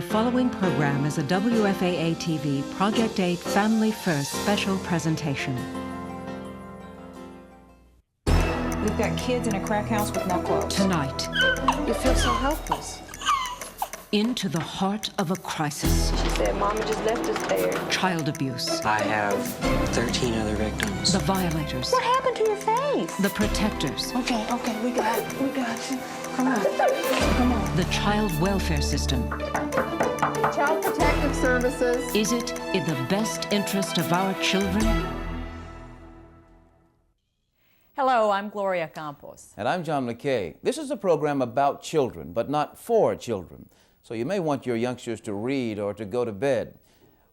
The following program is a WFAA TV Project 8 Family First special presentation. We've got kids in a crack house with no clothes. Tonight, You feel so helpless. into the heart of a crisis. She said, Mama just left us there. Child abuse. I have 13 other victims. The violators. What happened to your face? The protectors. Okay, we got it. We got you. Come on. Come on. The child welfare system. Child Protective Services. Is it in the best interest of our children? Hello, I'm Gloria Campos. And I'm John McKay. This is a program about children, but not for children. So you may want your youngsters to read or to go to bed.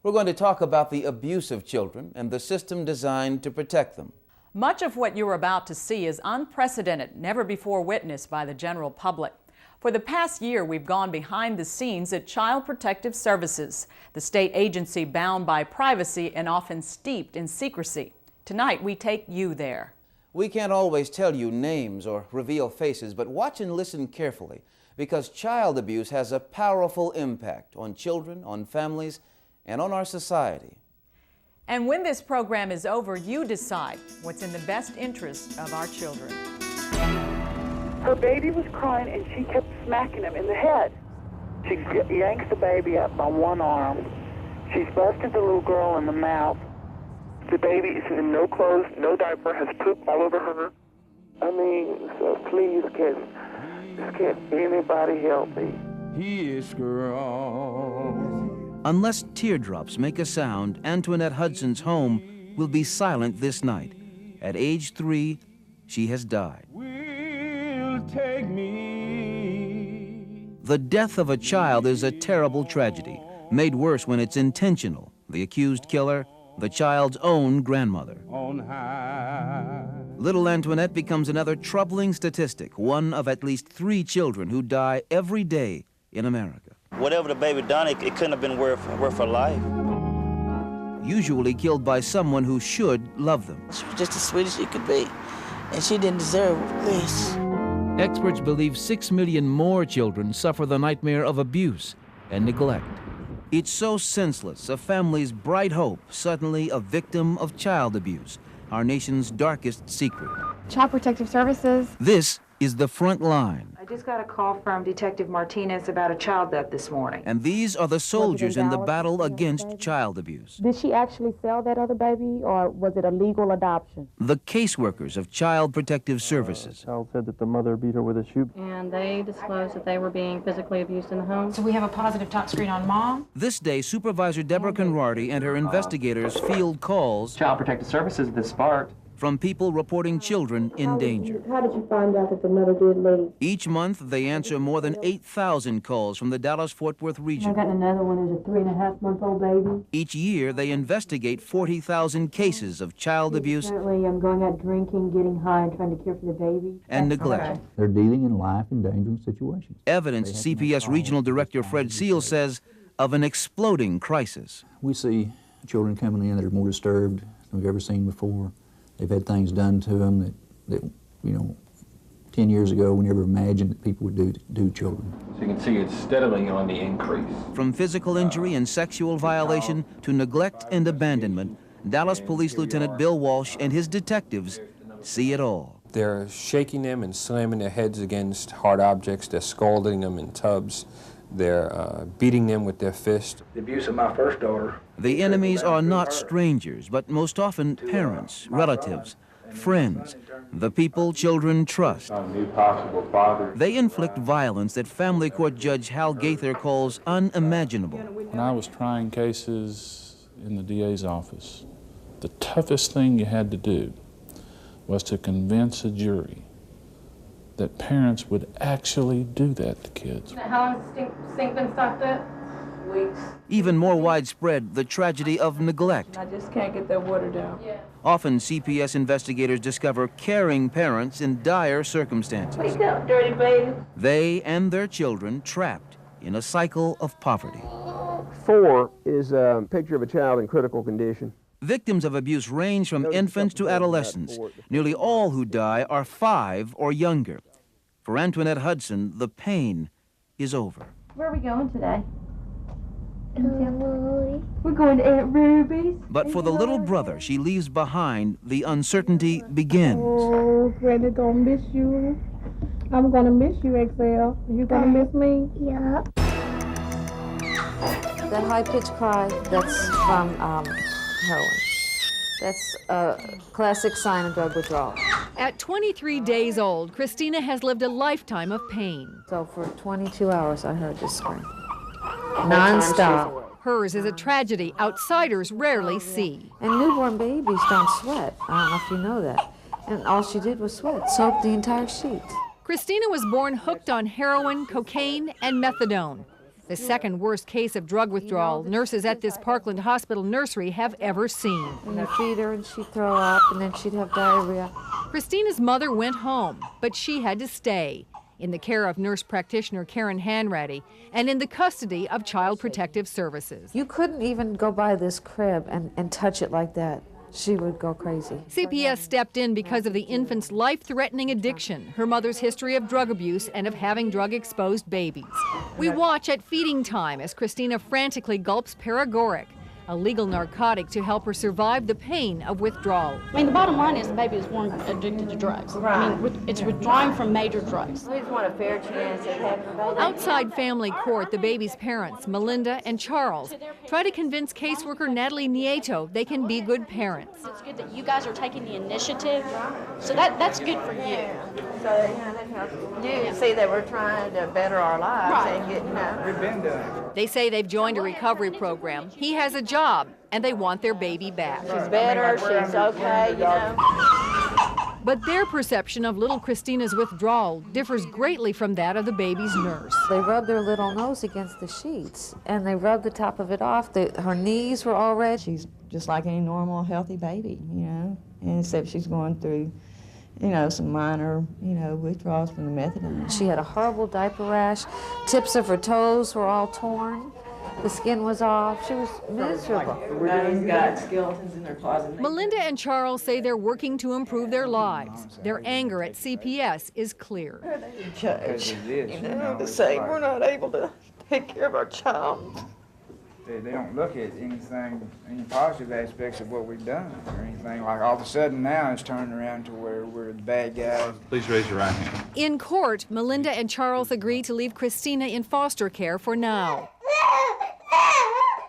We're going to talk about the abuse of children and the system designed to protect them. Much of what you're about to see is unprecedented, never before witnessed by the general public. For the past year, we've gone behind the scenes at Child Protective Services, the state agency bound by privacy and often steeped in secrecy. Tonight, we take you there. We can't always tell you names or reveal faces, but watch and listen carefully, because child abuse has a powerful impact on children, on families, and on our society. And when this program is over, you decide what's in the best interest of our children. Her baby was crying and she kept smacking him in the head. She yanks the baby up by one arm. She's busted the little girl in the mouth. The baby is in no clothes, no diaper, has poop all over her. I mean, so please, can anybody help me? He is strong. Unless teardrops make a sound, Antoinette Hudson's home will be silent this night. At age 3, she has died. Will take me. The death of a child is a terrible tragedy, made worse when it's intentional. The accused killer, the child's own grandmother. On high. Little Antoinette becomes another troubling statistic, one of at least 3 children who die every day in America. Whatever the baby done, it couldn't have been worth her life. Usually killed by someone who should love them. She was just as sweet as she could be, and she didn't deserve this. Experts believe 6 million more children suffer the nightmare of abuse and neglect. It's so senseless, a family's bright hope, suddenly a victim of child abuse, our nation's darkest secret. Child Protective Services. This is The Front Line. I just got a call from Detective Martinez about a child death this morning. And these are the soldiers in the battle against child abuse. Did she actually sell that other baby, or was it a legal adoption? The caseworkers of Child Protective Services. The child said that the mother beat her with a shoe. And they disclosed that they were being physically abused in the home. So we have a positive talk screen on Mom? This day, Supervisor Deborah Conrarty and her investigators field calls. Child Protective Services, the Spark. From people reporting children in danger. How did you find out that the mother did leave? Each month, they answer more than 8,000 calls from the Dallas-Fort Worth region. I've got another one who's a 3.5-month-old baby. Each year, they investigate 40,000 cases of child abuse. Currently, I'm going out drinking, getting high, and trying to care for the baby. And neglect. They're dealing in life-endangering situations. Evidence, CPS Regional Director Fred Seal says, of an exploding crisis. We see children coming in that are more disturbed than we've ever seen before. They've had things done to them that 10 years ago we never imagined that people would do to children. So you can see it's steadily on the increase. From physical injury and sexual violation to neglect and abandonment, Dallas Police Lieutenant Bill Walsh and his detectives see it all. They're shaking them and slamming their heads against hard objects. They're scalding them in tubs. They're beating them with their fist. The abuse of my first daughter. The enemies are not strangers, but most often parents, relatives, friends, the people children trust. They inflict violence that family court judge Hal Gaither calls unimaginable. When I was trying cases in the DA's office, the toughest thing you had to do was to convince a jury that parents would actually do that to kids. How long has the stink been stopped up? Weeks. Even more widespread, the tragedy of neglect. I just can't get that water down. Yeah. Often CPS investigators discover caring parents in dire circumstances. Wake up, dirty baby. They and their children trapped in a cycle of poverty. 4 is a picture of a child in critical condition. Victims of abuse range from infants to adolescents. Nearly all who die are 5 or younger. For Antoinette Hudson, the pain is over. Where are we going today? We're going to Aunt Ruby's. But for the little brother she leaves behind, the uncertainty begins. Oh, Granny gonna miss you. I'm gonna miss you, Excel. You gonna miss me? Yeah. That high-pitched cry, that's from heroin. That's a classic sign of drug withdrawal. At 23 days old, Christina has lived a lifetime of pain. So for 22 hours, I heard this scream. Non-stop. Hers is a tragedy outsiders rarely see. And newborn babies don't sweat. I don't know if you know that. And all she did was sweat, soaked the entire sheet. Christina was born hooked on heroin, cocaine, and methadone. The second worst case of drug withdrawal nurses at this Parkland Hospital nursery have ever seen. And you feed her and she'd throw up and then she'd have diarrhea. Christina's mother went home, but she had to stay in the care of nurse practitioner Karen Hanratty and in the custody of Child Protective Services. You couldn't even go by this crib and touch it like that. She would go crazy. CPS stepped in because of the infant's life-threatening addiction, her mother's history of drug abuse, and of having drug-exposed babies. We watch at feeding time as Christina frantically gulps Paregoric, a legal narcotic to help her survive the pain of withdrawal. I mean, the bottom line is the baby is born addicted to drugs. I mean, it's withdrawing from major drugs. We just want a fair chance at having a baby. Outside family court, the baby's parents, Melinda and Charles, try to convince caseworker Natalie Nieto they can be good parents. It's good that you guys are taking the initiative, so that's good for you. So, you see that we're trying to better our lives and get, We've been doing it. They say they've joined a recovery program. He has a job, and they want their baby back. She's better, she's okay, But their perception of little Christina's withdrawal differs greatly from that of the baby's nurse. They rubbed their little nose against the sheets, and they rubbed the top of it off. Her knees were all red. She's just like any normal, healthy baby, and except she's going through some minor, withdrawals from the methadone. She had a horrible diaper rash. Tips of her toes were all torn. The skin was off. She was miserable. Everybody's got skeletons in their closet. Melinda and Charles say they're working to improve their lives. Their anger at CPS is clear. Judge, to say we're not able to take care of our child. They don't look at anything, any positive aspects of what we've done or anything. Like all of a sudden now it's turning around to where we're the bad guys. Please raise your right hand. In court, Melinda and Charles agree to leave Christina in foster care for now.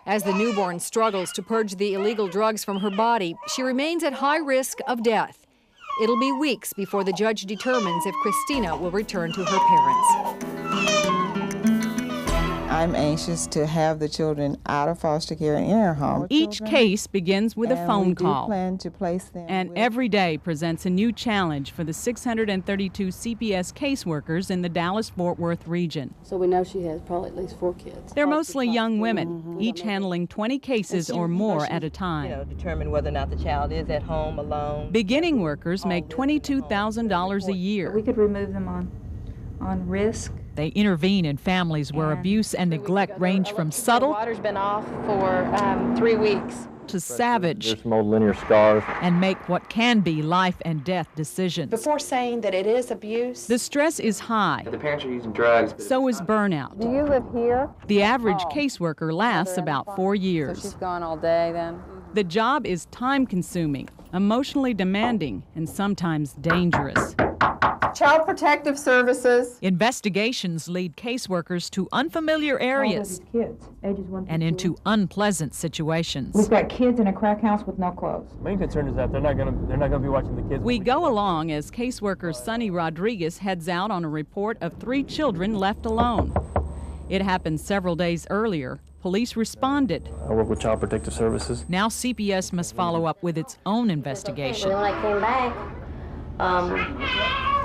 As the newborn struggles to purge the illegal drugs from her body, she remains at high risk of death. It'll be weeks before the judge determines if Christina will return to her parents. I'm anxious to have the children out of foster care and in our home. Each case begins with a phone call, plan to place them and every day presents a new challenge for the 632 CPS caseworkers in the Dallas-Fort Worth region. So we know she has probably at least 4 kids. They're mostly young women, each handling 20 cases or more at a time. Determine whether or not the child is at home alone. Beginning workers make $22,000 a year. We could remove them on risk. They intervene in families where abuse and neglect range from subtle The water's been off for 3 weeks. to savage. There's some old linear scars. And make what can be life and death decisions. Before saying that it is abuse, The stress is high. The parents are using drugs. So is burnout. Do you live here? The average caseworker lasts about 4 years. So she's gone all day then? The job is time-consuming, emotionally demanding, and sometimes dangerous. Child Protective Services. Investigations lead caseworkers to unfamiliar areas Kids, ages 1 to and 2. into unpleasant situations. We've got kids in a crack house with no clothes. Main concern is that they're not gonna be watching the kids. We go along as caseworker Sonny Rodriguez heads out on a report of 3 children left alone. It happened several days earlier. Police responded. I work with Child Protective Services. Now CPS must follow up with its own investigation. When I came back,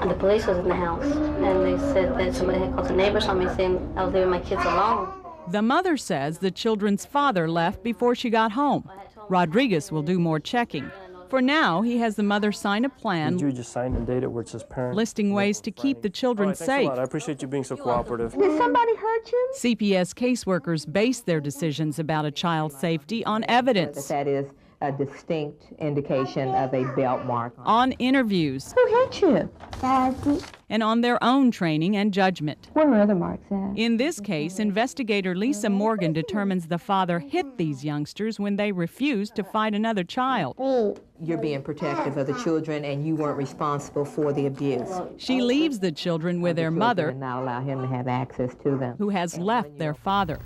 the police was in the house, and they said that somebody had called the neighbors on me saying I was leaving my kids alone. The mother says the children's father left before she got home. Rodriguez will do more checking. For now, he has the mother sign a plan Did you just sign and date it where it says parent? listing ways to keep the children Thanks a safe. lot. I appreciate you being so cooperative. Did somebody hurt you? CPS caseworkers base their decisions about a child's safety on evidence. That is a distinct indication of a belt mark. On interviews. Who hit you? Daddy. And on their own training and judgment. Where are other marks at? In this case, investigator Lisa Morgan determines the father hit these youngsters when they refused to fight another child. You're being protective of the children and you weren't responsible for the abuse. She leaves the children with their mother, and not allow him to have access to them, who has left their father.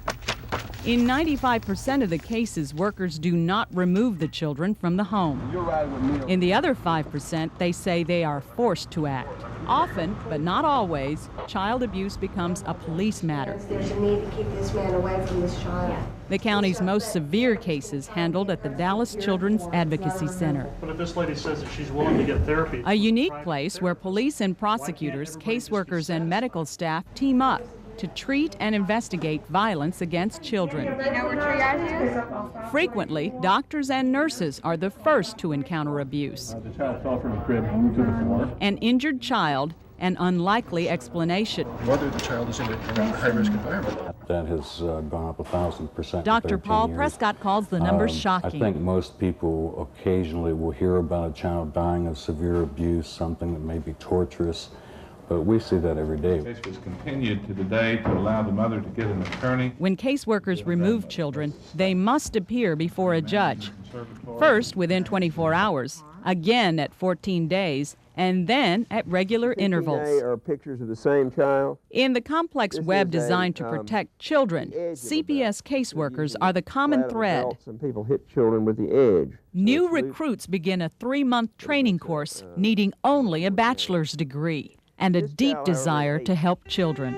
In 95% of the cases, workers do not remove the children from the home. In the other 5%, they say they are forced to act. Often, but not always, child abuse becomes a police matter. There's a need to keep this man away from this child. The county's most severe cases handled at the Dallas Children's Advocacy Center. But if this lady says that she's willing to get therapy. A unique place where police and prosecutors, caseworkers, and medical staff team up to treat and investigate violence against children. You know where triage is? Frequently, doctors and nurses are the first to encounter abuse. The child fell from the crib to the floor. An injured child, an unlikely explanation. Whether the child is in a high-risk environment. That has gone up 1,000%. Dr. Paul Prescott calls the numbers shocking. I think most people occasionally will hear about a child dying of severe abuse, something that may be torturous. But we see that every day. The case was continued to today to allow the mother to get an attorney. When caseworkers remove children, they must appear before a judge. First within 24 hours, again at 14 days, and then at regular intervals. Are pictures of the same child. In the complex web designed to protect children, CPS caseworkers are the common thread. Some people hit children with the edge. New recruits begin a 3-month training course needing only a bachelor's degree and a deep desire to help children.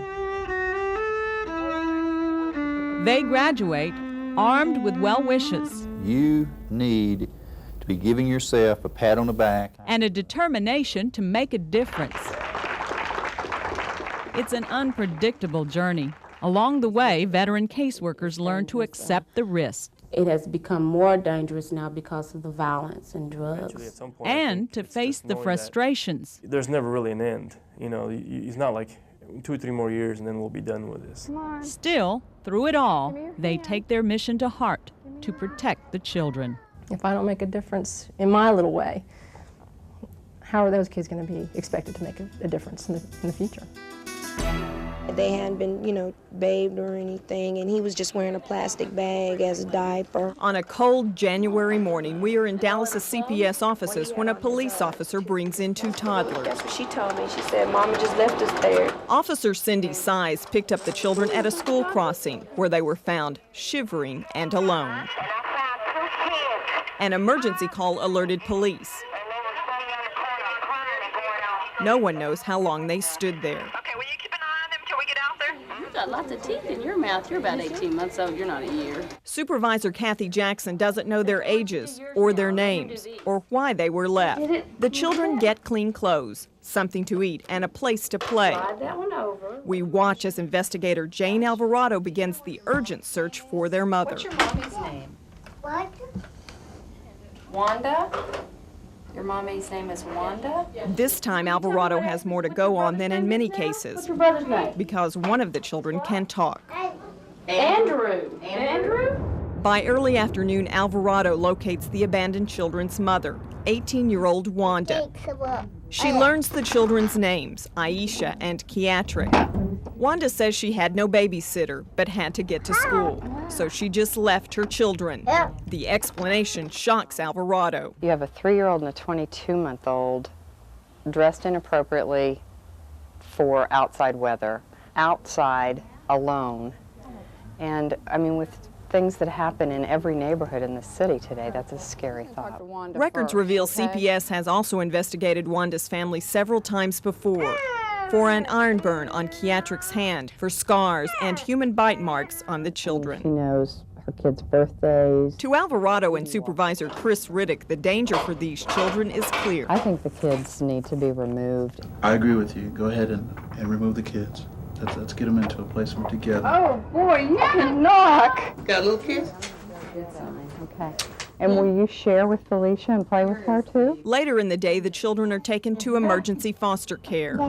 They graduate armed with well wishes. You need to be giving yourself a pat on the back. And a determination to make a difference. It's an unpredictable journey. Along the way, veteran caseworkers learn to accept the risk. It has become more dangerous now because of the violence and drugs. And to face the frustrations. There's never really an end. You know, it's not like 2 or 3 more years and then we'll be done with this. Still, through it all, they take their mission to heart to protect the children. If I don't make a difference in my little way, how are those kids going to be expected to make a difference in the future? They hadn't been, you know, bathed or anything, and he was just wearing a plastic bag as a diaper. On a cold January morning, we are in Dallas's CPS offices when a police officer brings in 2 toddlers. That's what she told me. She said, Mama just left us there. Officer Cindy Size picked up the children at a school crossing where they were found shivering and alone. An emergency call alerted police. No one knows how long they stood there. You've got lots of teeth in your mouth. You're about 18 months old. You're not a year. Supervisor Kathy Jackson doesn't know their ages or their names or why they were left. The children get clean clothes, something to eat, and a place to play. We watch as investigator Jane Alvarado begins the urgent search for their mother. What's your mommy's name? What? Wanda? Your mommy's name is Wanda? This time, Alvarado has more to go on than in many cases. What's your brother's name? Because one of the children can talk. Andrew. Andrew? By early afternoon, Alvarado locates the abandoned children's mother, 18-year-old Wanda. She learns the children's names, Aisha and Keatrick. Wanda says she had no babysitter, but had to get to school, so she just left her children. The explanation shocks Alvarado. You have a 3-year-old and a 22-month-old dressed inappropriately for outside weather, outside, alone. And, I mean, with things that happen in every neighborhood in the city today, that's a scary thought. Records reveal CPS has also investigated Wanda's family several times before for an iron burn on Keatrick's hand, for scars and human bite marks on the children. She knows her kids' birthdays. To Alvarado and Supervisor Chris Riddick, the danger for these children is clear. I think the kids need to be removed. I agree with you. Go ahead and remove the kids. Let's get them into a place where we're together. Oh, boy, you can knock. Got a little kiss? Okay. And will you share with Felicia and play with her too? Later in the day, the children are taken to emergency foster care.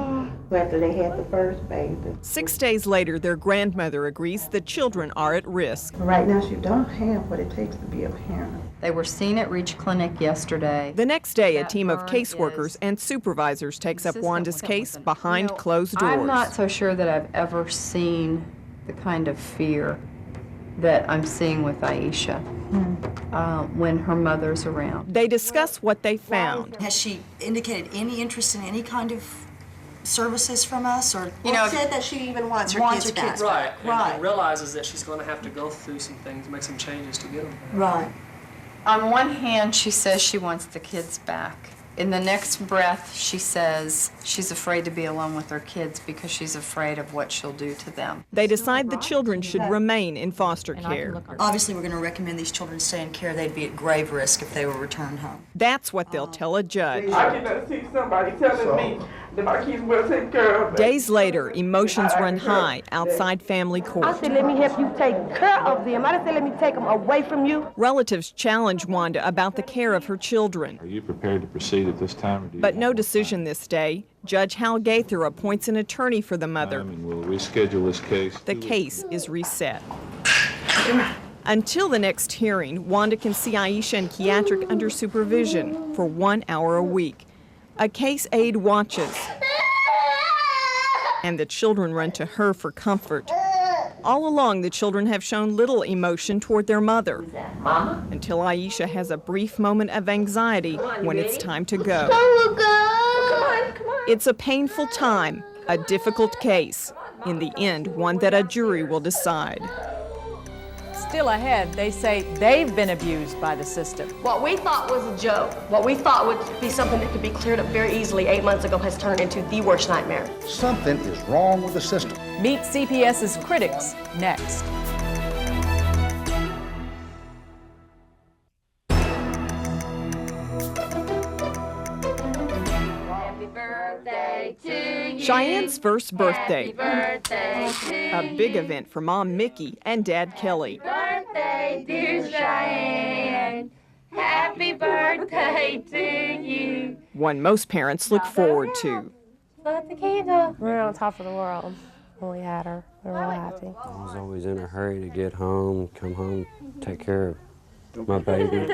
After they had the first baby. 6 days later, their grandmother agrees the children are at risk. Right now, she don't have what it takes to be a parent. They were seen at Reach Clinic yesterday. The next day, a team of caseworkers and supervisors takes up Wanda's case behind closed doors. I'm not so sure that I've ever seen the kind of fear that I'm seeing with Aisha when her mother's around. They discuss what they found. Has she indicated any interest in any kind of services from us, or said that she even wants her kids back? Right, Right. and realizes that she's going to have to go through some things, make some changes to get them back. Right. On one hand, she says she wants the kids back. In the next breath, she says she's afraid to be alone with her kids because she's afraid of what she'll do to them. They decide the children should remain in foster care. Obviously, we're going to recommend these children stay in care. They'd be at grave risk if they were returned home. That's what they'll tell a judge. I cannot see somebody telling me that my kids will take care of them. Days later, emotions run high outside family court. I said, let me help you take care of them. I didn't say, let me take them away from you. Relatives challenge Wanda about the care of her children. Are you prepared to proceed at this time? Or do you But no decision this day. Judge Hal Gaither appoints an attorney for the mother. and we'll reschedule this case? The case is reset. Until the next hearing, Wanda can see Aisha and Keatrick under supervision for 1 hour a week. A case aide watches, and the children run to her for comfort. All along, the children have shown little emotion toward their mother, Mama? until Aisha has a brief moment of anxiety when it's time to go. It's a painful time, a difficult case. In the end, one that a jury will decide. Still ahead, they say they've been abused by the system. What we thought was a joke, what we thought would be something that could be cleared up very easily 8 months ago has turned into the worst nightmare. Something is wrong with the system. Meet CPS's critics next. Cheyenne's first birthday. birthday A big event for Mom Mickey and Dad Kelly. birthday, dear Cheyenne. Happy birthday to you. One most parents look forward to. Light the candle. We were on top of the world when we had her. We were real happy. I was always in a hurry to get home, come home, take care of my baby.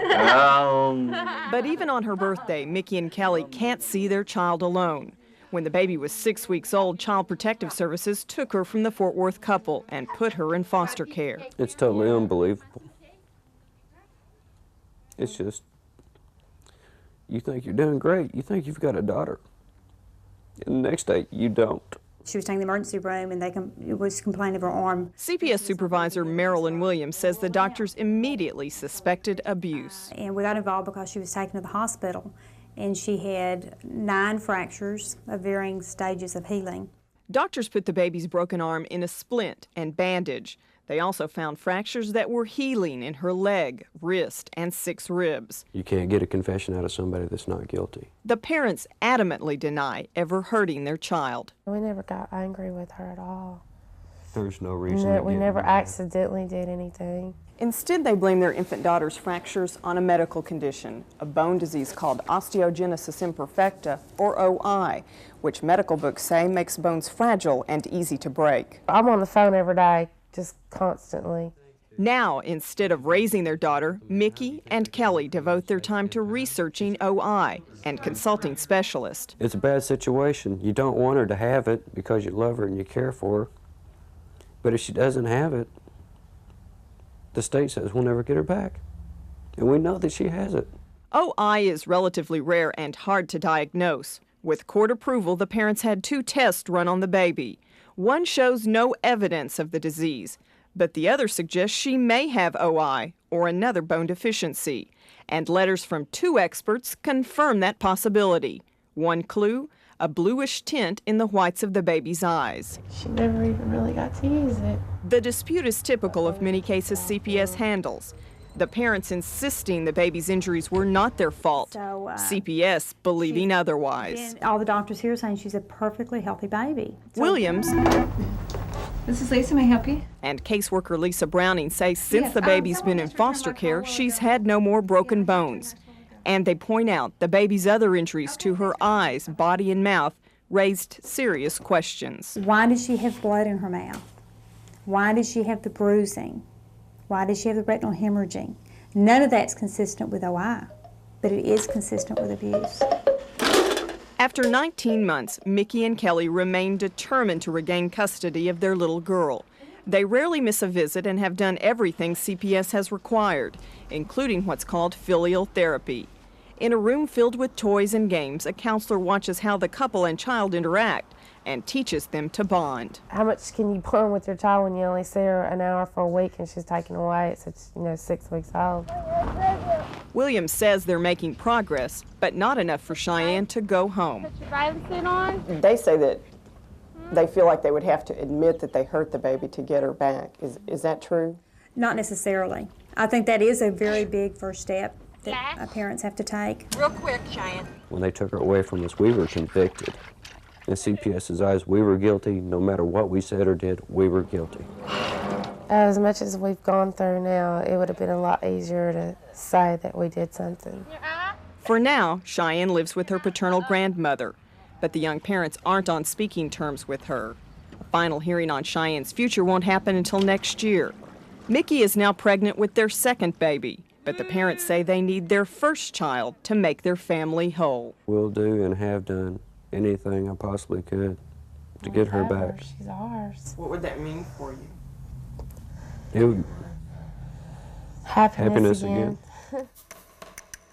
But even on her birthday, Mickey and Kelly can't see their child alone. When the baby was 6 weeks old, Child Protective Services took her from the Fort Worth couple and put her in foster care. It's totally unbelievable. It's just, you think you're doing great. You think you've got a daughter. And the next day, you don't. She was taking the emergency room and it was complaining of her arm. CPS Supervisor Marilyn Williams says the doctors immediately suspected abuse. And we got involved because she was taken to the hospital and she had 9 fractures of varying stages of healing. Doctors put the baby's broken arm in a splint and bandage. They also found fractures that were healing in her leg, wrist, and 6 ribs. You can't get a confession out of somebody that's not guilty. The parents adamantly deny ever hurting their child. We never got angry with her at all. There's no reason to We get never mad. accidentally did anything. Instead, they blame their infant daughter's fractures on a medical condition, a bone disease called osteogenesis imperfecta, or OI, which medical books say makes bones fragile and easy to break. I'm on the phone every day, just constantly. Now, instead of raising their daughter, Mickey and Kelly devote their time to researching OI and consulting specialists. It's a bad situation. You don't want her to have it because you love her and you care for her. But if she doesn't have it, the state says we'll never get her back. And we know that she has it. OI is relatively rare and hard to diagnose. With court approval, the parents had 2 tests run on the baby. One shows no evidence of the disease, but the other suggests she may have OI or another bone deficiency. And letters from 2 experts confirm that possibility. One clue, a bluish tint in the whites of the baby's eyes. She never even really got to use it. The dispute is typical of many cases CPS handles. The parents insisting the baby's injuries were not their fault. So, CPS believing otherwise. And all the doctors here are saying she's a perfectly healthy baby. So, Williams This is Lisa, may I help you? And caseworker Lisa Browning says since the baby's been in foster care, she's had no more broken bones. And they point out the baby's other injuries to her eyes, body, and mouth raised serious questions. Why did she have blood in her mouth? Why did she have the bruising? Why did she have the retinal hemorrhaging? None of that's consistent with OI, but it is consistent with abuse. After 19 months, Mickey and Kelly remain determined to regain custody of their little girl. They rarely miss a visit and have done everything CPS has required, including what's called filial therapy. In a room filled with toys and games, a counselor watches how the couple and child interact and teaches them to bond. How much can you bond with your child when you only see her an hour for a week and she's taken away at such, 6 weeks old? Williams says they're making progress, but not enough for Cheyenne to go home. Put your bathing suit on. They say that they feel like they would have to admit that they hurt the baby to get her back. Is that true? Not necessarily. I think that is a very big first step that parents have to take. Real quick, Cheyenne. When they took her away from us, we were convicted. In CPS's eyes, we were guilty. No matter what we said or did, we were guilty. As much as we've gone through now, it would have been a lot easier to say that we did something. For now, Cheyenne lives with her paternal grandmother, but the young parents aren't on speaking terms with her. A final hearing on Cheyenne's future won't happen until next year. Mickey is now pregnant with their second baby, but the parents say they need their first child to make their family whole. We'll do and have done anything I possibly could to get her back. She's ours. What would that mean for you? It would, happiness again.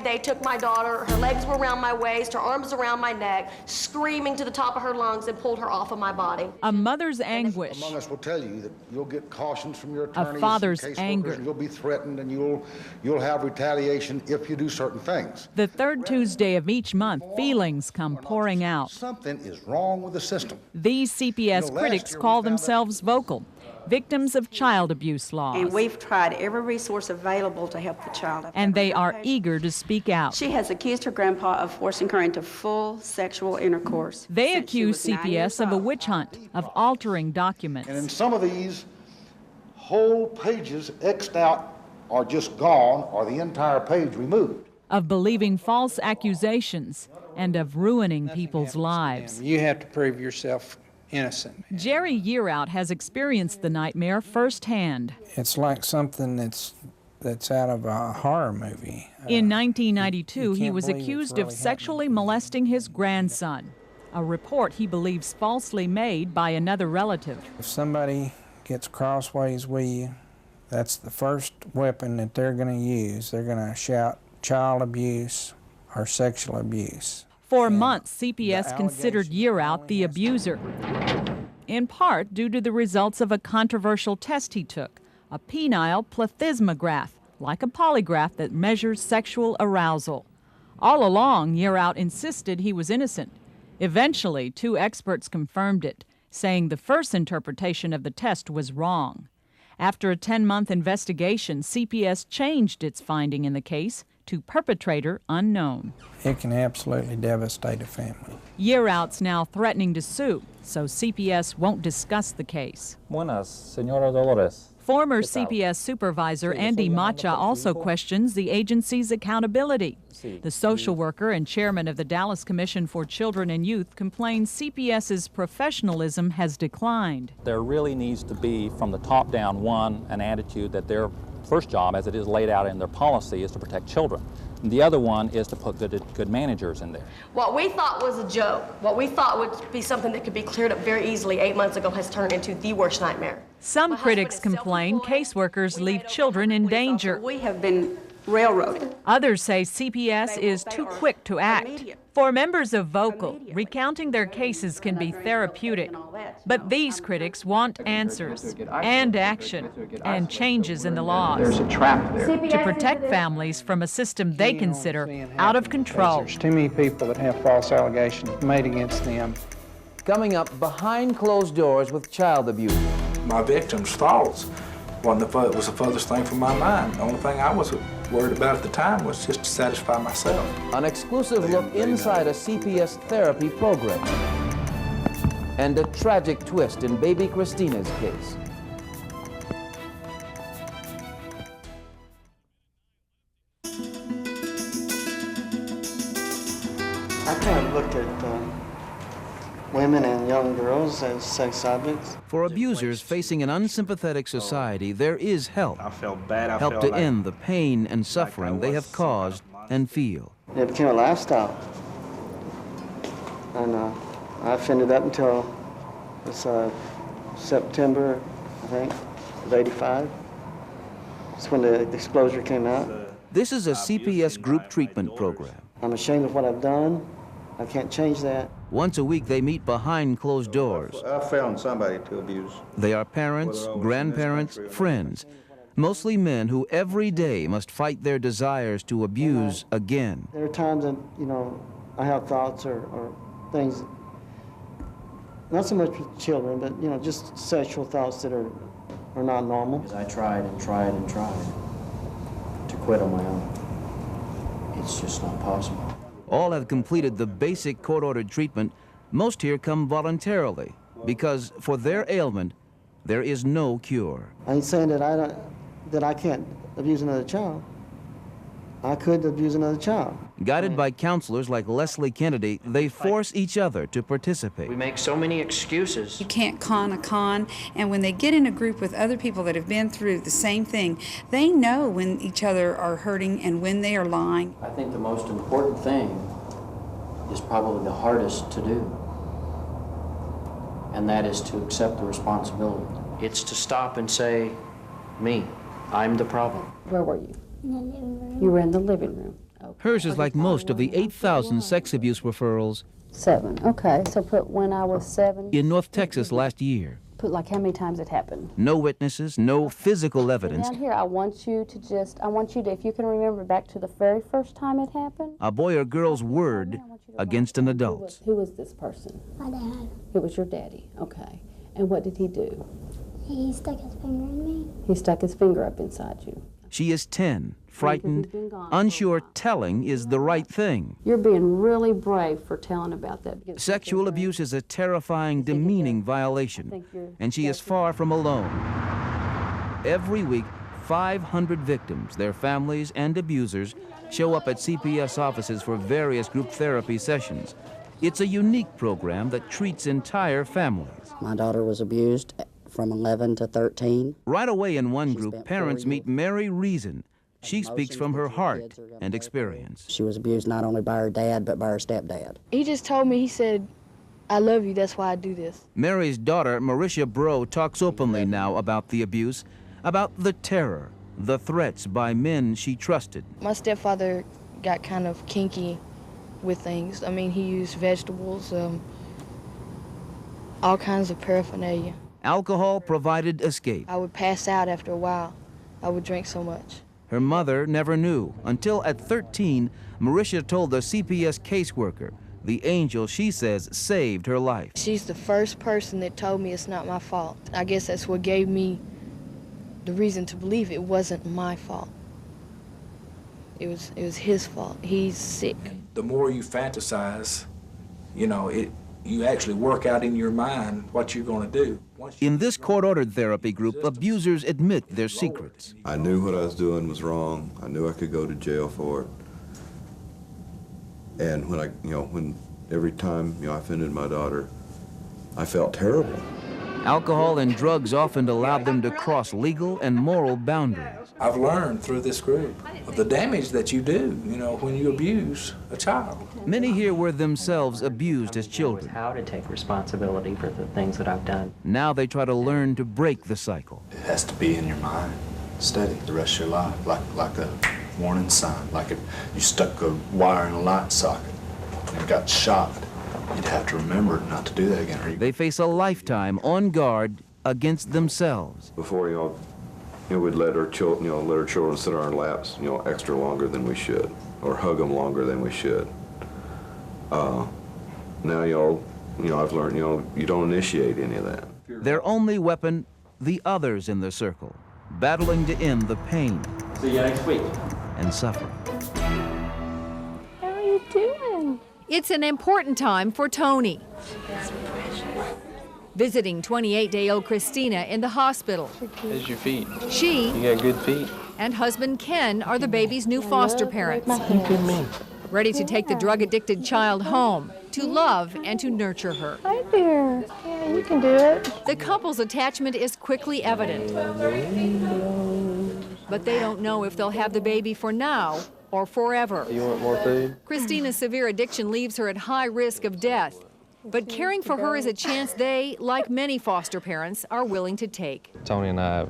They took my daughter, her legs were around my waist, her arms around my neck, screaming to the top of her lungs and pulled her off of my body. A mother's anguish. Among us will tell you that you'll get cautions from your attorneys, a father's caseworkers, anger. and you'll be threatened, and you'll have retaliation if you do certain things. The third Tuesday of each month, feelings come pouring out. Something is wrong with the system. These CPS critics call themselves vocal, victims of child abuse laws. And we've tried every resource available to help the child. And they are eager to speak out. She has accused her grandpa of forcing her into full sexual intercourse. They accuse CPS of a witch hunt, of altering documents. And in some of these, whole pages X'd out are just gone, or the entire page removed. Of believing false accusations and of ruining people's lives. You have to prove yourself innocent. Jerry Yearout has experienced the nightmare firsthand. It's like something that's out of a horror movie. In 1992, he was accused of sexually molesting his grandson, a report he believes falsely made by another relative. If somebody gets crossways with you, that's the first weapon that they're going to use. They're going to shout child abuse or sexual abuse. For months, CPS considered Yearout the abuser, in part due to the results of a controversial test he took, a penile plethysmograph, like a polygraph that measures sexual arousal. All along, Yearout insisted he was innocent. Eventually, 2 experts confirmed it, saying the first interpretation of the test was wrong. After a 10-month investigation, CPS changed its finding in the case to perpetrator unknown. It can absolutely devastate a family. Yearout's now threatening to sue, so CPS won't discuss the case. Buenas, señora Dolores. Former CPS supervisor Andy Macha also questions the agency's accountability. The social worker and chairman of the Dallas Commission for Children and Youth complains CPS's professionalism has declined. There really needs to be, from the top down, an attitude that their first job, as it is laid out in their policy, is to protect children. And the other one is to put good managers in there. What we thought was a joke, what we thought would be something that could be cleared up very easily 8 months ago has turned into the worst nightmare. Some critics complain caseworkers leave children in danger. We have been railroaded. Others say CPS is too quick to act. For members of Vocal, recounting their cases can be therapeutic. But these critics want answers and action and changes in the laws. There's a trap there. To protect families from a system they consider out of control. There's too many people that have false allegations made against them. Coming up, behind closed doors with child abuse. My victim's thoughts was the furthest thing from my mind. The only thing I was worried about at the time was just to satisfy myself. An exclusive look inside a CPS therapy program. and a tragic twist in baby Christina's case. I kind of looked at women and young girls as sex objects. For abusers facing an unsympathetic society, there is help. I felt bad. I Help felt to like end the pain and suffering they have caused and feel. it became a lifestyle. And I finished up until this September, I think, of '85. That's when the disclosure came out. This is a CPS group treatment program. I'm ashamed of what I've done. I can't change that. Once a week, they meet behind closed doors. I found somebody to abuse. They are parents, grandparents, friends, mostly men who every day must fight their desires to abuse again. There are times that, you know, I have thoughts or things, not so much with children, but, you know, just sexual thoughts that are not normal. Because I tried and tried and tried to quit on my own. It's just not possible. All have completed the basic court-ordered treatment. Most here come voluntarily because for their ailment, there is no cure. I ain't saying that I can't abuse another child. I could abuse another child. Guided by counselors like Leslie Kennedy, they force each other to participate. We make so many excuses. You can't con a con, and when they get in a group with other people that have been through the same thing, they know when each other are hurting and when they are lying. I think the most important thing is probably the hardest to do, and that is to accept the responsibility. It's to stop and say, me, I'm the problem. Where were you? In the living room. You were in the living room. Okay. Hers is like most of the 8,000 sex abuse referrals 7. Okay, so put when I was 7. in North Texas last year. Put like how many times it happened. No witnesses, no physical evidence. Down here, I want you to, if you can remember back to the very first time it happened. A boy or girl's word against an adult's. Who was this person? My dad. It was your daddy, okay. And what did he do? He stuck his finger in me. He stuck his finger up inside you. She is 10, frightened, unsure telling is the right thing. You're being really brave for telling about that. Sexual abuse is a terrifying, demeaning violation, and she is far from alone. Every week, 500 victims, their families, and abusers show up at CPS offices for various group therapy sessions. It's a unique program that treats entire families. My daughter was abused from 11 to 13. Right away in one group, parents meet Mary Reason. She speaks from her heart and experience. She was abused not only by her dad, but by her stepdad. He just told me, he said, I love you, that's why I do this. Mary's daughter, Marisha Bro, talks openly now about the abuse, about the terror, the threats by men she trusted. My stepfather got kind of kinky with things. I mean, he used vegetables, all kinds of paraphernalia. Alcohol provided escape. I would pass out after a while. I would drink so much. Her mother never knew until at 13, Marisha told the CPS caseworker, the angel she says saved her life. She's the first person that told me it's not my fault. I guess that's what gave me the reason to believe it wasn't my fault. It was his fault. He's sick. The more you fantasize, you know, you actually work out in your mind what you're going to do. In this court-ordered therapy group, abusers admit their secrets. I knew what I was doing was wrong. I knew I could go to jail for it. And when every time, I offended my daughter, I felt terrible. Alcohol and drugs often allowed them to cross legal and moral boundaries. I've learned through this group of the damage that you do, when you abuse a child. Many here were themselves abused as children. How to take responsibility for the things that I've done. Now they try to learn to break the cycle. It has to be in your mind, steady the rest of your life, like a warning sign, like if you stuck a wire in a light socket and got shocked. You'd have to remember not to do that again. They face a lifetime on guard against themselves. Before, we'd let our children sit on our laps, extra longer than we should, or hug them longer than we should. Now, I've learned, you don't initiate any of that. Their only weapon, the others in the circle, battling to end the pain. See you next week. And suffering. How are you doing? It's an important time for Tony. visiting 28-day-old Christina in the hospital. How's your feet? She You got good feet? and husband Ken are the baby's new foster parents, ready to take the drug-addicted child home, to love and to nurture her. Hi there. Yeah, you can do it. The couple's attachment is quickly evident, but they don't know if they'll have the baby for now or forever. You want more food? Christina's severe addiction leaves her at high risk of death, but caring for her is a chance they, like many foster parents, are willing to take. Tony and I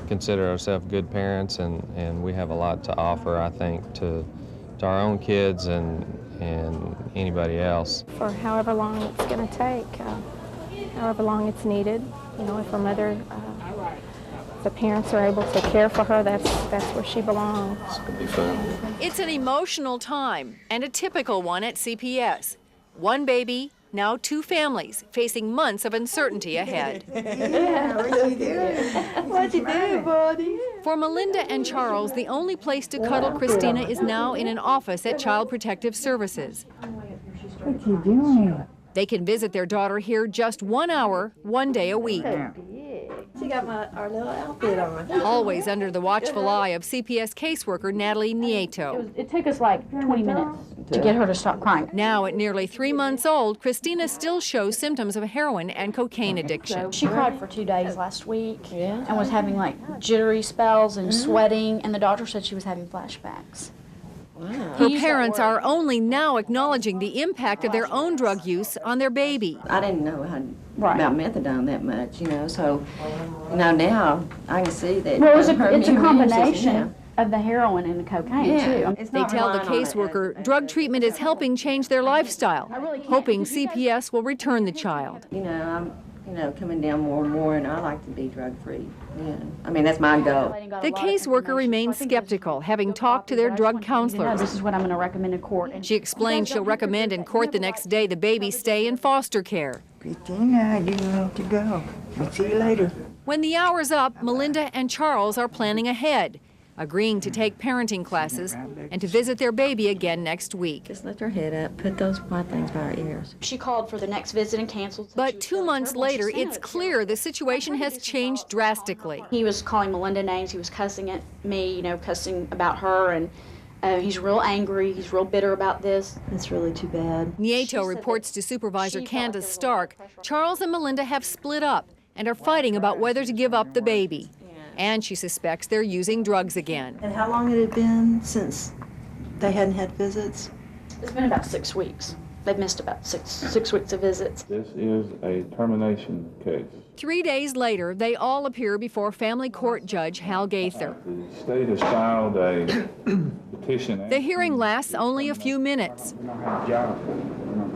consider ourselves good parents, and we have a lot to offer, I think, to our own kids and anybody else. For however long it's going to take, however long it's needed. You know, if her mother, the parents are able to care for her, that's where she belongs. It's going to be fun. It's an emotional time, and a typical one at CPS. One baby, now 2 families, facing months of uncertainty ahead. Yeah, what you doing? What you do, buddy? For Melinda and Charles, the only place to cuddle Christina is now in an office at Child Protective Services. What you doing? They can visit their daughter here just 1 hour, 1 day a week. She got our little outfit on. Always under the watchful eye of CPS caseworker Natalie Nieto. It took us like 20 minutes to get her to stop crying. Now, at nearly 3 months old, Christina still shows symptoms of heroin and cocaine addiction. She cried for 2 days last week and was having like jittery spells and sweating, and the doctor said she was having flashbacks. Her parents are only now acknowledging the impact of their own drug use on their baby. I didn't know about methadone that much, you know, so, you know, now I can see that. Well, it's a combination of the heroin and the cocaine, too. They tell the caseworker drug treatment is helping change their lifestyle, hoping CPS will return the child. You know, I'm coming down more and more, and I like to be drug-free. Yeah. I mean, that's my goal. The caseworker remains skeptical, having talked to their drug counselors. This is what I'm going to recommend in court. She explains she'll recommend in court the next day the baby stay in foster care. Christina, you need to go. I'll see you later. When the hour's up, Melinda and Charles are planning ahead, agreeing to take parenting classes and to visit their baby again next week. Just lift her head up, put those white things by her ears. She called for the next visit and canceled. But 2 months later, it's clear the situation has changed drastically. He was calling Melinda names. He was cussing at me, you know, cussing about her, and he's real angry. He's real bitter about this. It's really too bad. Nieto reports to Supervisor Candace Stark, Charles and Melinda have split up and are fighting about whether to give up the baby. And she suspects they're using drugs again. And how long had it been since they hadn't had visits? It's been about 6 weeks. They've missed about six weeks of visits. This is a termination case. 3 days later, they all appear before family court judge Hal Gaither. The state has filed a petition. The hearing lasts only a few minutes.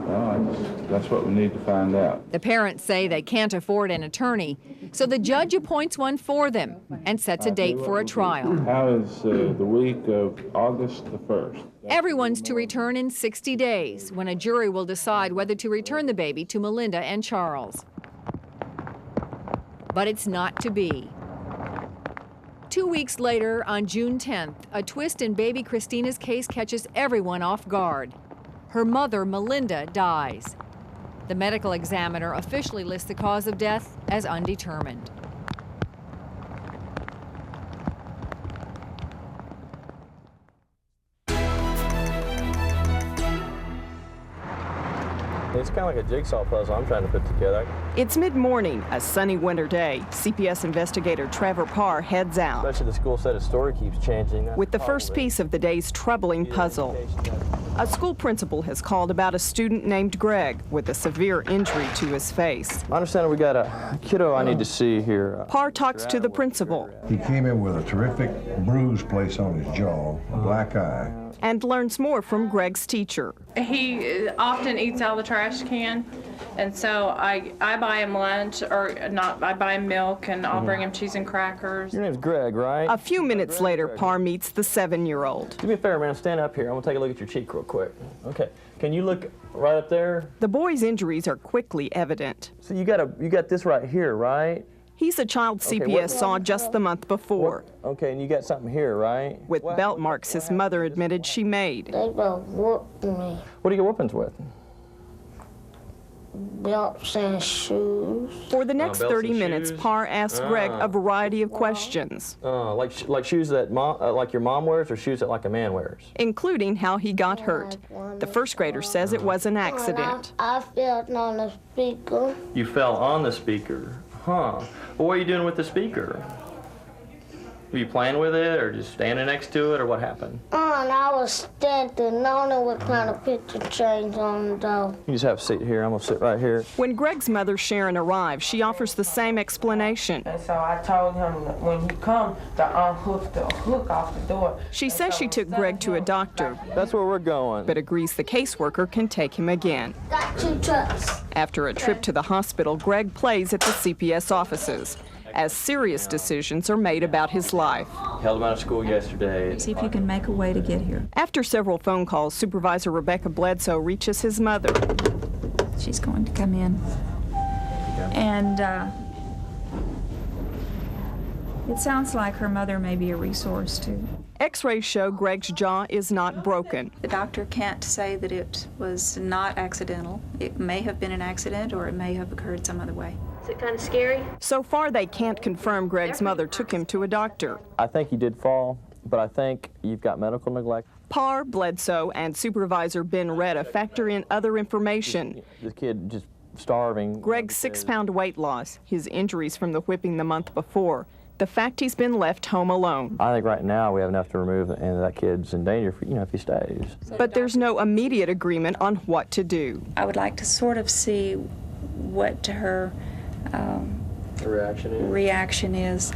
Well, that's what we need to find out. The parents say they can't afford an attorney, so the judge appoints one for them and sets a date for a trial. How is the week of August the 1st? Everyone's to return in 60 days, when a jury will decide whether to return the baby to Melinda and Charles. But it's not to be. 2 weeks later, on June 10th, a twist in baby Christina's case catches everyone off guard. Her mother, Melinda, dies. The medical examiner officially lists the cause of death as undetermined. It's kind of like a jigsaw puzzle I'm trying to put together. It's mid-morning, a sunny winter day. CPS investigator Trevor Parr heads out. Especially the school said a story keeps changing. With the first piece of the day's troubling puzzle. A school principal has called about a student named Greg with a severe injury to his face. I understand we got a kiddo I need to see here. Parr talks to the principal. He came in with a terrific bruise placed on his jaw, a black eye. And learns more from Greg's teacher. He often eats out of the trash can, and so I buy him lunch, or not, I buy him milk, and I'll bring him cheese and crackers. Your name's Greg, right? A few minutes later, Parr meets the 7-year-old. Do me a favor, man, stand up here. I'm gonna take a look at your cheek real quick. Okay, can you look right up there? The boy's injuries are quickly evident. So you got this right here, right? He's a child CPS saw just the month before. Okay, and you got something here, right? With belt marks his mother admitted she made. They both whooped me. What are your whoopings with? belts and shoes. For the next belts 30 and minutes, shoes? Parr asks Greg a variety of questions, Like shoes that like your mom wears, or shoes that like a man wears? including how he got hurt. The first grader says it was an accident. I fell on the speaker. You fell on the speaker. Huh. Well, what are you doing with the speaker? Were you playing with it, or just standing next to it, or what happened? And I was standing. I don't know what kind of picture change on though. You just have a seat here. I'm gonna sit right here. When Greg's mother, Sharon, arrives, she offers the same explanation. And so I told him that when he come to unhook the hook off the door. She says she took Greg to a doctor. That's where we're going. But agrees the caseworker can take him again. Got 2 trucks. After a trip to the hospital, Greg plays at the CPS offices as serious decisions are made about his life. Held him out of school yesterday. See if you can make a way to get here. After several phone calls, Supervisor Rebecca Bledsoe reaches his mother. She's going to come in. And it sounds like her mother may be a resource too. X-rays show Greg's jaw is not broken. The doctor can't say that it was not accidental. It may have been an accident or it may have occurred some other way. Is it kind of scary? So far, they can't confirm Greg's mother took him to a doctor. I think you did fall, but I think you've got medical neglect. Parr, Bledsoe, and Supervisor Ben Retta factor in other information. This kid just starving. Greg's 6-pound weight loss, his injuries from the whipping the month before, the fact he's been left home alone. I think right now we have enough to remove, and that kid's in danger for, if he stays. But there's no immediate agreement on what to do. I would like to sort of see what her reaction is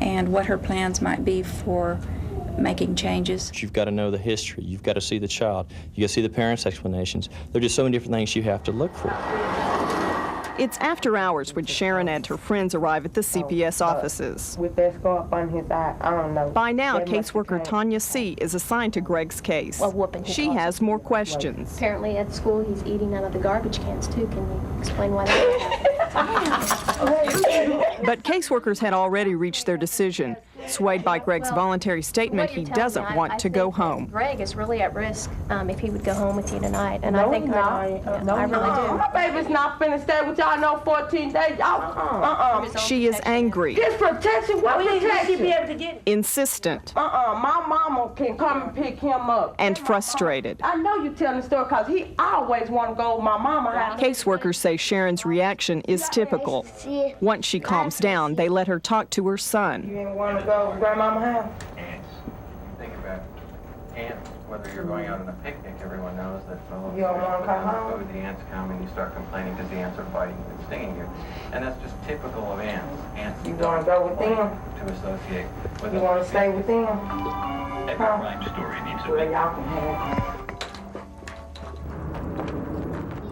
and what her plans might be for making changes. You've got to know the history. You've got to see the child. You got to see the parents' explanations. There are just so many different things you have to look for. It's after hours when Sharon and her friends arrive at the CPS offices. With that scarf on his eye, I don't know. By now, caseworker Tanya C. is assigned to Greg's case. She has more questions. Apparently at school he's eating out of the garbage cans too. Can you explain why that happened? But caseworkers had already reached their decision. Swayed by Greg's voluntary statement, he doesn't want to go home. Greg is really at risk if he would go home with you tonight, and No, I think he's not. I really do. My baby's not finna stay with y'all no 14 days. Y'all, She is angry, This protection, what protection? Be able to get insistent, my mama can come and pick him up. and frustrated. I know you telling the story because he always want to go with my mama house. Caseworkers say Sharon's reaction is typical. Once she calms down, they let her talk to her son. You didn't want to go to grandmama's house? Think about ants, whether you're going out on a picnic, everyone knows that You don't want to come home? the ants come and you start complaining because the ants are biting and stinging you. And that's just typical of ants. Ants You want to go with them? to associate with You want to stay with them? Every crime story needs Well, y'all can have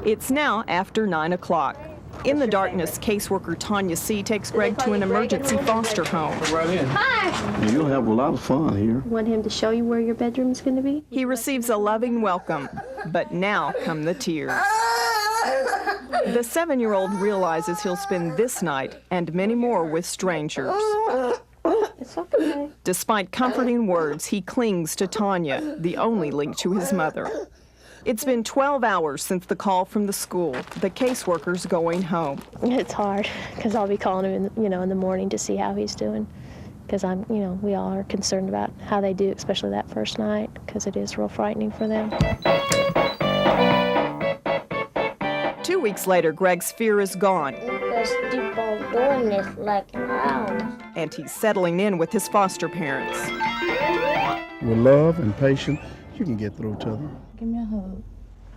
it. It's now after 9 o'clock. In the darkness, caseworker Tanya C. takes Greg to an emergency foster home. Hi! You'll have a lot of fun here. Want him to show you where your bedroom's going to be? He receives a loving welcome, but now come the tears. The 7-year-old realizes he'll spend this night and many more with strangers. It's okay. Despite comforting words, he clings to Tanya, the only link to his mother. It's been 12 hours since the call from the school. The caseworker's going home. It's hard because I'll be calling him, in the morning to see how he's doing. Because we all are concerned about how they do, especially that first night, because it is real frightening for them. 2 weeks later, Greg's fear is gone. Just keep on doing this like an hour. And he's settling in with his foster parents. With love and patience, you can get through to them. Give me a hug.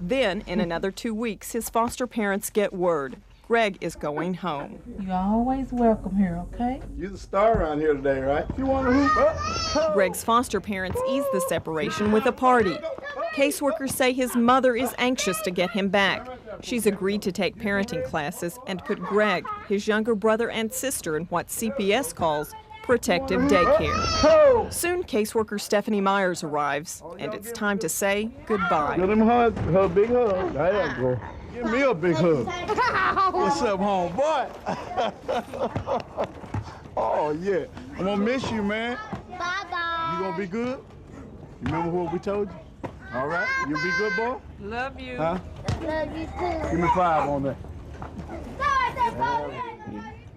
Then, in another 2 weeks, his foster parents get word. Greg is going home. You're always welcome here, okay? You're the star around here today, right? You want to hoop up? Greg's foster parents ease the separation with a party. Caseworkers say his mother is anxious to get him back. She's agreed to take parenting classes and put Greg, his younger brother and sister in what CPS calls protective daycare. Soon, caseworker Stephanie Myers arrives, and it's time to say goodbye. Let him hug, big hug. There you go. Give me a big hug. What's up, homeboy? Oh, yeah. I'm gonna miss you, man. Bye-bye. You gonna be good? Remember what we told you? All right? You be good, boy? Love you. Huh? Love you too. Give me 5 on that.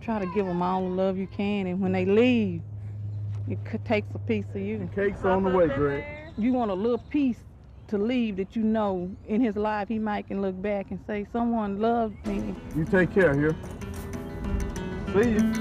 Try to give them all the love you can, and when they leave, it takes a piece of you. Cake's on the way, Greg. You want a little piece to leave that you know in his life he might can look back and say, someone loved me. You take care here. See you.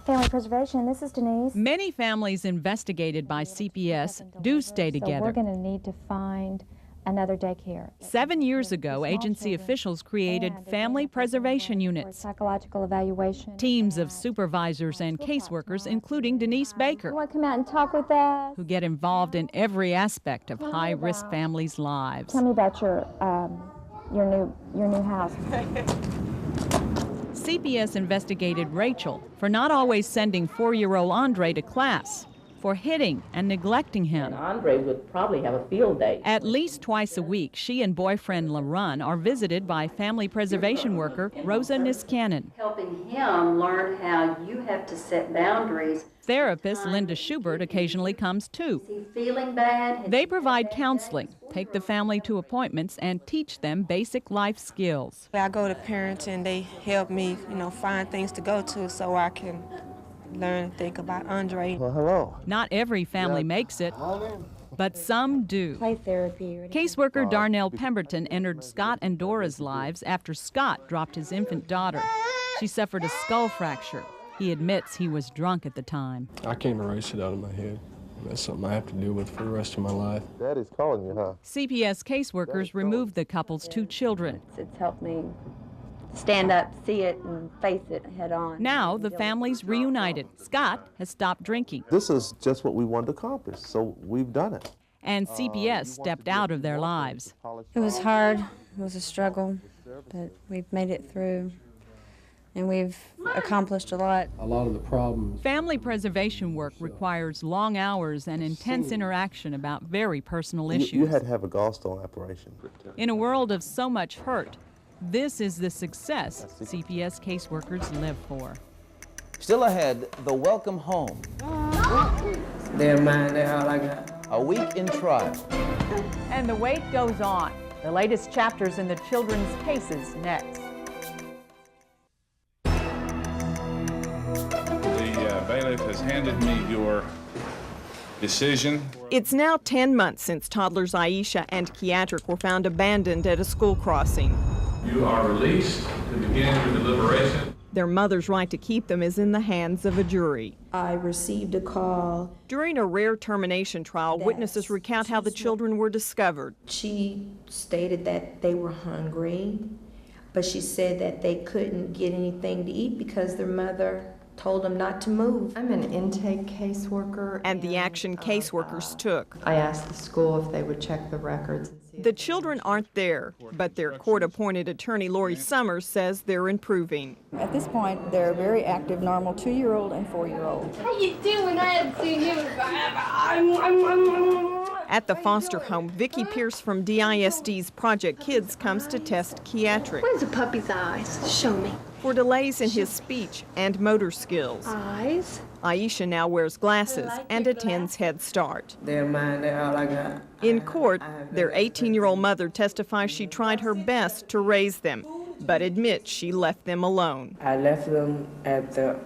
Family Preservation, this is Denise. Many families investigated by CPS do stay together. So we're going to need to find another daycare. 7 years ago, agency officials created family preservation units. Psychological evaluation. Teams of supervisors and caseworkers, incling Denise Baker, You want to come out and talk with us? who get involved in every aspect of high-risk families' lives. Tell me about your new house. CPS investigated Rachel for not always sending 4-year-old Andre to class, for hitting and neglecting him. Andre would probably have a field day. At least twice a week, she and boyfriend LaRun are visited by family preservation worker Rosa Niskanen. Helping him learn how you have to set boundaries. Therapist Linda Schubert occasionally comes too. Is he feeling bad? They provide counseling, take the family to appointments, and teach them basic life skills. I go to parents and they help me, find things to go to so I can learn and think about Andre. Well, hello. Not every family makes it, but some do. Play therapy. Caseworker Darnell Pemberton entered Scott and Dora's lives after Scott dropped his infant daughter. She suffered a skull fracture. He admits he was drunk at the time. I can't erase it out of my head. That's something I have to deal with for the rest of my life. Daddy's calling you, huh? CPS caseworkers removed the couple's 2 children. It's helped me stand up, see it, and face it head on. Now the family's reunited. Scott has stopped drinking. This is just what we wanted to accomplish, so we've done it. And CPS stepped out of their lives. It was hard, it was a struggle, but we've made it through, and we've accomplished a lot. A lot of the problems. Family preservation work requires long hours and intense interaction about very personal issues. You had to have a gallstone operation. In a world of so much hurt, this is the success CPS caseworkers live for. Still ahead, the welcome home. They're mine, they're all I got. A week in trial. And the wait goes on. The latest chapters in the children's cases next. The bailiff has handed me your decision. It's now 10 months since toddlers Aisha and Kiatrick were found abandoned at a school crossing. You are released to begin your deliberation. Their mother's right to keep them is in the hands of a jury. I received a call. During a rare termination trial, witnesses recount how the children were discovered. She stated that they were hungry, but she said that they couldn't get anything to eat because their mother told them not to move. I'm an intake caseworker. And the action caseworkers took. I asked the school if they would check the records. And see the children aren't there, but their court-appointed attorney, Lori Summers, says they're improving. At this point, they're very active, normal 2-year-old and 4-year-old. How you doing? I haven't seen you in At the foster home, Vicki Pierce from DISD's Project Kids comes to test Kiatrick. Where's the puppy's eyes? Show me. For delays in his speech and motor skills. Eyes? Aisha now wears glasses and attends Head Start. They're mine, they're all I got. In court, their 18-year-old mother testifies she tried her best to raise them, but admits she left them alone. I left them at the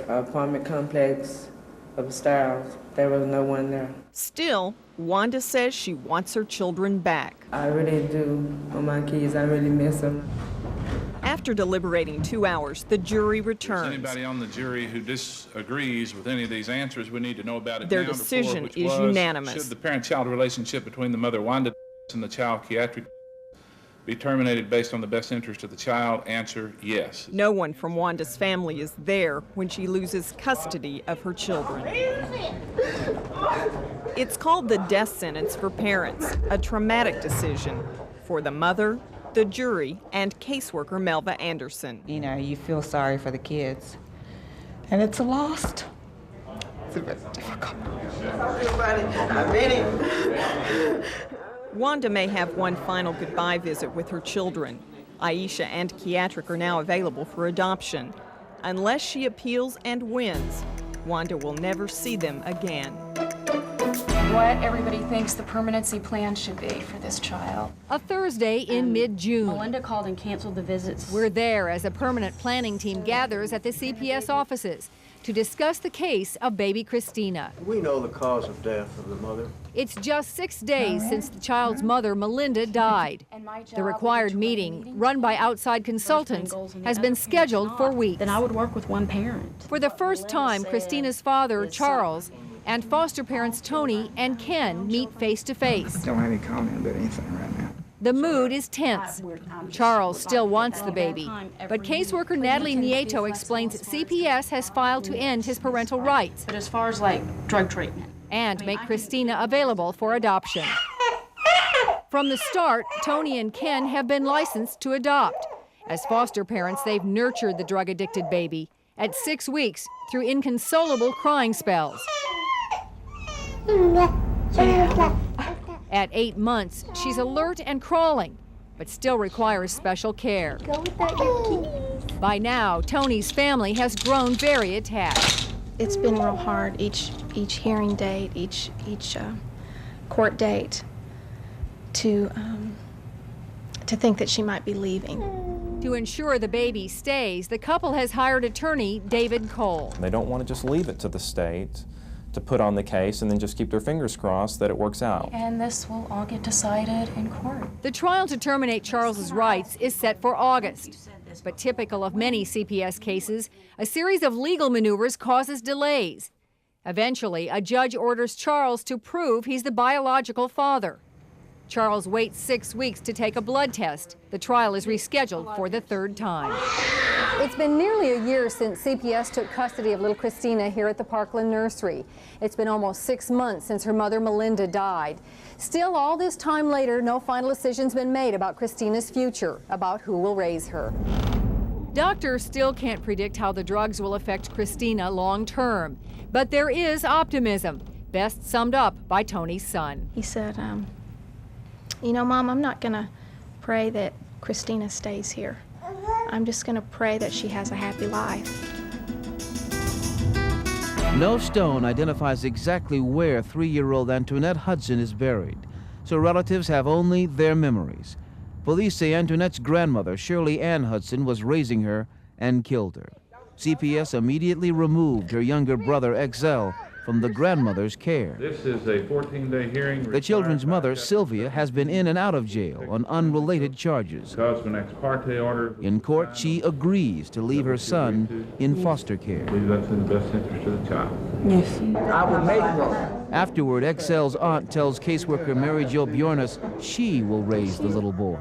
apartment complex upstairs. There was no one there. Still, Wanda says she wants her children back. I really do for my kids. I really miss them. After deliberating 2 hours, the jury returns. Anybody on the jury who disagrees with any of these answers, we need to know about it Their now. decision Which is was, unanimous. Should the parent-child relationship between the mother Wanda and the child Kiatrick be terminated based on the best interest of the child? Answer, yes. No one from Wanda's family is there when she loses custody of her children. It's called the death sentence for parents, a traumatic decision for the mother, the jury, and caseworker Melva Anderson. You know, you feel sorry for the kids. And it's a loss. It's very difficult. Wanda may have one final goodbye visit with her children. Aisha and Kiatrick are now available for adoption. Unless she appeals and wins, Wanda will never see them again. what everybody thinks the permanency plan should be for this child. A Thursday in mid-June. Melinda called and canceled the visits. We're there as a permanent planning team gathers at the CPS offices to discuss the case of baby Christina. We know the cause of death of the mother. It's just 6 days since the child's mother, Melinda, died. The required meeting, run by outside consultants, has been scheduled for weeks. Then I would work with one parent. For the first time, Christina's father, Charles, and foster parents Tony and Ken meet face to face. Don't have any comment about anything right now. The mood is tense. Charles still wants the baby, but caseworker Natalie Nieto explains CPS has filed to end his parental rights. But as far as like drug treatment. And make Christina available for adoption. From the start, Tony and Ken have been licensed to adopt. As foster parents, they've nurtured the drug-addicted baby at 6 weeks through inconsolable crying spells. At 8 months, she's alert and crawling, but still requires special care. By now, Tony's family has grown very attached. It's been real hard, each hearing date, each court date, to think that she might be leaving. To ensure the baby stays, the couple has hired attorney David Cole. They don't want to just leave it to the state to put on the case and then just keep their fingers crossed that it works out. And this will all get decided in court. The trial to terminate Charles's rights is set for August. But typical of many CPS cases, a series of legal maneuvers causes delays. Eventually, a judge orders Charles to prove he's the biological father. Charles waits 6 weeks to take a blood test. The trial is rescheduled for the 3rd time. It's been nearly a year since CPS took custody of little Christina here at the Parkland Nursery. It's been almost 6 months since her mother, Melinda, died. Still, all this time later, no final decision's been made about Christina's future, about who will raise her. Doctors still can't predict how the drugs will affect Christina long term, but there is optimism, best summed up by Tony's son. He said, you know, Mom, I'm not gonna pray that Christina stays here. I'm just gonna pray that she has a happy life. No stone identifies exactly where 3-year-old Antoinette Hudson is buried, so relatives have only their memories. Police say Antoinette's grandmother, Shirley Ann Hudson, was raising her and killed her. CPS immediately removed her younger brother, XL, from the grandmother's care. This is a 14-day hearing. The children's mother, Sylvia, has been in and out of jail on unrelated charges. Because of an ex parte order. In court, she agrees to leave her son in foster care. I believe that's in the best interest of the child. Yes. I will make one. Afterward, XL's aunt tells caseworker Mary Jo Bjornus she will raise the little boy.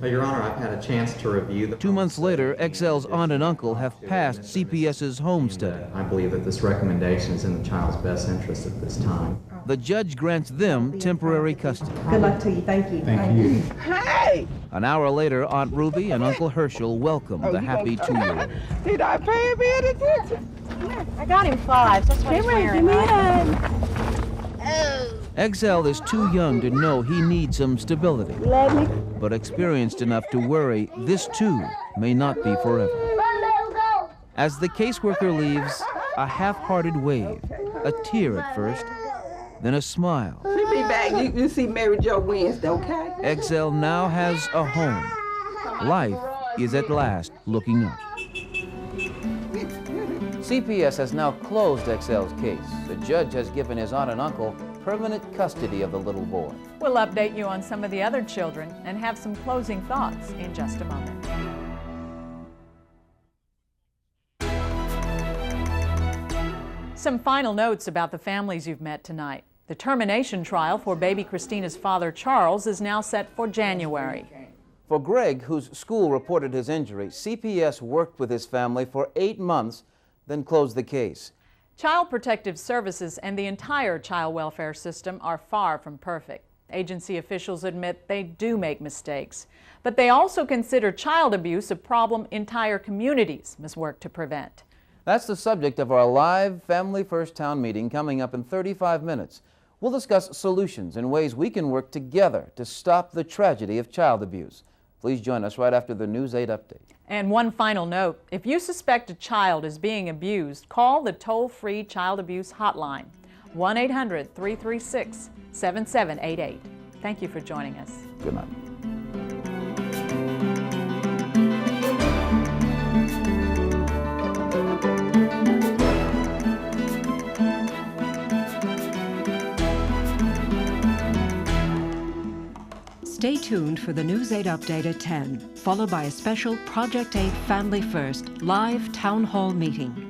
Your Honor, I've had a chance to review the... 2 months later, XL's aunt and uncle have passed CPS's home study. I believe that this recommendation is in the child's best interest at this time. The judge grants them temporary custody. Good luck to you. Thank you. Thank you. Hey! An hour later, Aunt Ruby and Uncle Herschel welcome the happy 2-year-old. Did I pay me any attention? I got him 5. That's what he's wearing. XL is too young to know he needs some stability, but experienced enough to worry this too may not be forever. As the caseworker leaves, a half-hearted wave, a tear at first, then a smile. She'll be back. You see Mary Jo Wednesday, okay? XL now has a home. Life is at last looking up. CPS has now closed XL's case. The judge has given his aunt and uncle permanent custody of the little boy. We'll update you on some of the other children and have some closing thoughts in just a moment. Some final notes about the families you've met tonight. The termination trial for baby Christina's father, Charles, is now set for January. For Greg, whose school reported his injury, CPS worked with his family for 8 months, then closed the case. Child Protective Services and the entire child welfare system are far from perfect. Agency officials admit they do make mistakes, but they also consider child abuse a problem entire communities must work to prevent. That's the subject of our live Family First Town meeting coming up in 35 minutes. We'll discuss solutions and ways we can work together to stop the tragedy of child abuse. Please join us right after the News 8 update. And one final note, if you suspect a child is being abused, call the toll-free child abuse hotline, 1-800-336-7788. Thank you for joining us. Good night. Stay tuned for the News 8 update at 10, followed by a special Project 8 Family First live town hall meeting.